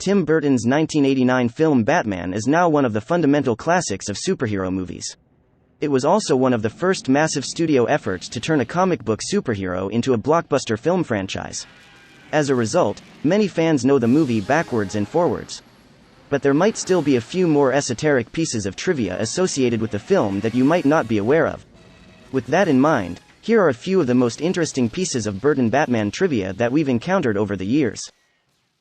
Tim Burton's 1989 film Batman is now one of the fundamental classics of superhero movies. It was also one of the first massive studio efforts to turn a comic book superhero into a blockbuster film franchise. As a result, many fans know the movie backwards and forwards. But there might still be a few more esoteric pieces of trivia associated with the film that you might not be aware of. With that in mind, here are a few of the most interesting pieces of Burton Batman trivia that we've encountered over the years.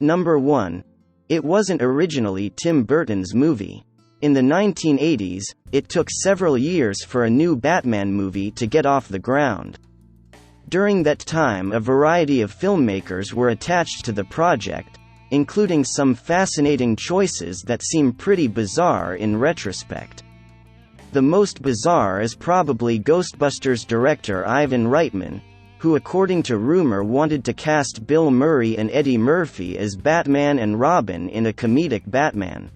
Number 1. It wasn't originally Tim Burton's movie. In the 1980s, it took several years for a new Batman movie to get off the ground. During that time, a variety of filmmakers were attached to the project, including some fascinating choices that seem pretty bizarre in retrospect. The most bizarre is probably Ghostbusters director Ivan Reitman, who according to rumor wanted to cast Bill Murray and Eddie Murphy as Batman and Robin in a comedic Batman.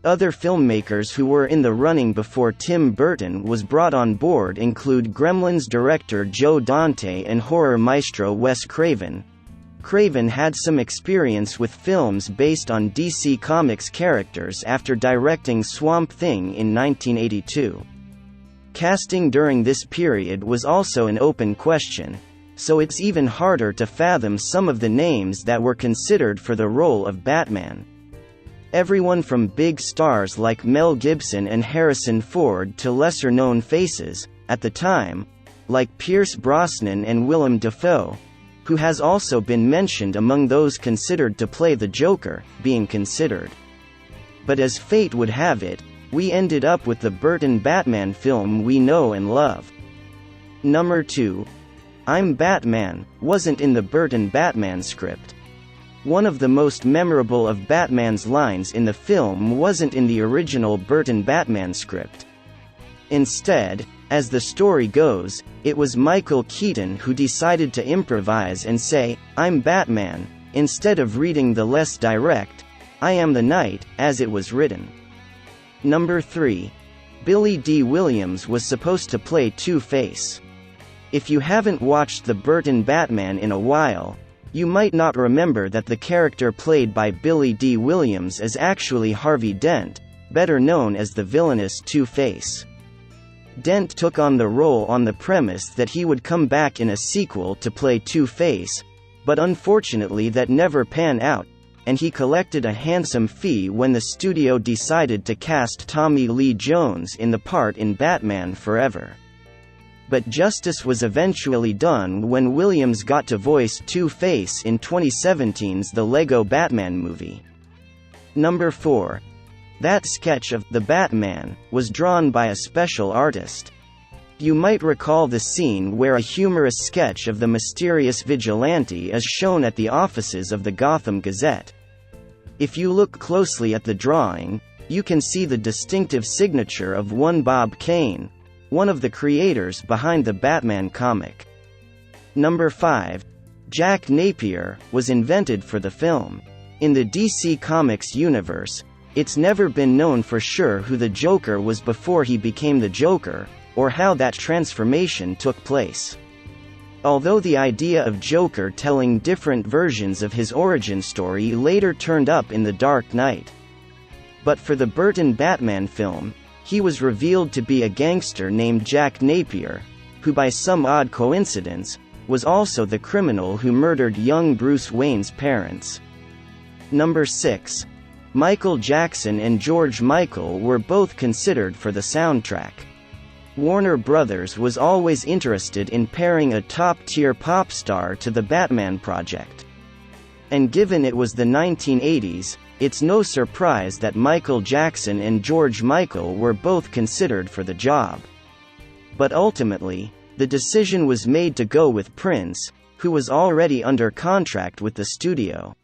Other filmmakers who were in the running before Tim Burton was brought on board include Gremlins director Joe Dante and horror maestro Wes Craven. Craven had some experience with films based on DC Comics characters after directing Swamp Thing in 1982. Casting during this period was also an open question, so it's even harder to fathom some of the names that were considered for the role of Batman. Everyone from big stars like Mel Gibson and Harrison Ford to lesser-known faces, at the time, like Pierce Brosnan and Willem Dafoe, who has also been mentioned among those considered to play the Joker, being considered. But as fate would have it, we ended up with the Burton Batman film we know and love. Number 2. I'm Batman wasn't in the Burton Batman script. One of the most memorable of Batman's lines in the film wasn't in the original Burton Batman script. Instead, as the story goes, it was Michael Keaton who decided to improvise and say, "I'm Batman," instead of reading the less direct, "I am the Knight," as it was written. Number 3. Billy D. Williams was supposed to play Two-Face. If you haven't watched the Burton Batman in a while, you might not remember that the character played by Billy D. Williams is actually Harvey Dent, better known as the villainous Two-Face. Dent took on the role on the premise that he would come back in a sequel to play Two-Face, but unfortunately that never panned out, and he collected a handsome fee when the studio decided to cast Tommy Lee Jones in the part in Batman Forever. But justice was eventually done when Williams got to voice Two-Face in 2017's The Lego Batman Movie. Number 4. That sketch of The Batman was drawn by a special artist. You might recall the scene where a humorous sketch of the mysterious vigilante is shown at the offices of the Gotham Gazette. If you look closely at the drawing, you can see the distinctive signature of one Bob Kane, one of the creators behind the Batman comic. Number 5. Jack Napier was invented for the film. In the DC Comics universe, it's never been known for sure who the Joker was before he became the Joker, or how that transformation took place. Although the idea of Joker telling different versions of his origin story later turned up in The Dark Knight. But for the Burton Batman film, he was revealed to be a gangster named Jack Napier, who by some odd coincidence, was also the criminal who murdered young Bruce Wayne's parents. Number 6. Michael Jackson and George Michael were both considered for the soundtrack. Warner Brothers was always interested in pairing a top-tier pop star to the Batman project. And given it was the 1980s, it's no surprise that Michael Jackson and George Michael were both considered for the job. But ultimately, the decision was made to go with Prince, who was already under contract with the studio.